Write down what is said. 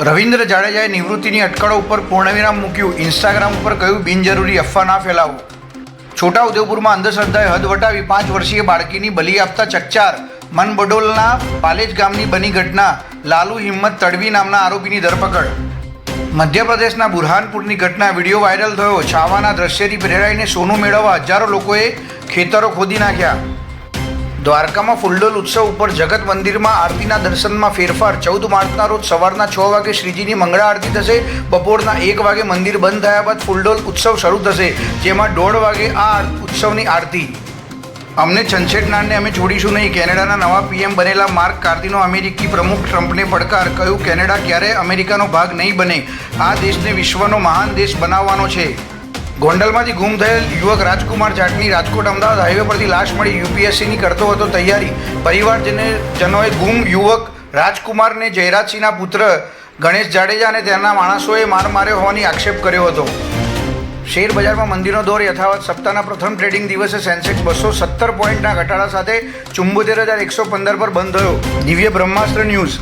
રવિન્દ્ર જાડેજાએ નિવૃત્તિની અટકળો ઉપર પૂર્ણવિરામ મૂક્યું. ઇન્સ્ટાગ્રામ ઉપર કહ્યું, બિનજરૂરી અફવા ના ફેલાવો. છોટાઉદેપુરમાં અંધશ્રદ્ધાએ હદ વટાવી 5 વર્ષીય બાળકીની બલી આપતા ચકચાર. મનબડોલના પાલેજ ગામની બની ઘટના. લાલુ હિંમત તડવી નામના આરોપીની ધરપકડ. મધ્યપ્રદેશના બુરહાનપુરની ઘટના. વિડીયો વાયરલ થયો. છાવાના દ્રશ્યથી પ્રેરાઈને સોનું મેળવવા હજારો લોકોએ ખેતરો ખોદી નાખ્યા. દ્વારકામાં ફૂલડોલ ઉત્સવ ઉપર જગત મંદિરમાં આરતીના દર્શનમાં ફેરફાર. 14 માર્ચના રોજ સવારના 6 વાગે શ્રીજીની મંગળા આરતી થશે. બપોરના 1 વાગે મંદિર બંધ થયા બાદ ફૂલડોલ ઉત્સવ શરૂ થશે, જેમાં 1:30 વાગે આ ઉત્સવની આરતી. અમને છંછેડનારને અમે છોડીશું નહીં. કેનેડાના નવા પીએમ બનેલા માર્ક કાર્તીનો અમેરિકી પ્રમુખ ટ્રમ્પને પડકાર. કહ્યું, કેનેડા ક્યારેય અમેરિકાનો ભાગ નહીં બને. આ દેશને વિશ્વનો મહાન દેશ બનાવવાનો છે. ગોંડલમાંથી ગુમ થયેલ યુવક રાજકુમાર જાટની રાજકોટ અમદાવાદ હાઈવે પરથી લાશ મળી. યુપીએસસીની કરતો હતો તૈયારી. પરિવારજનોએ ગુમ યુવક રાજકુમારને જયરાજસિંહના પુત્ર ગણેશ જાડેજા અને તેના માણસોએ માર માર્યો હોવાની આક્ષેપ કર્યો હતો. શેર બજારમાં મંદીનો દોર યથાવત. સપ્તાહના પ્રથમ ટ્રેડિંગ દિવસે સેન્સેક્સ 270 પોઈન્ટના ઘટાડા સાથે 74,115 પર બંધ થયો. દિવ્ય બ્રહ્માસ્ત્ર ન્યૂઝ.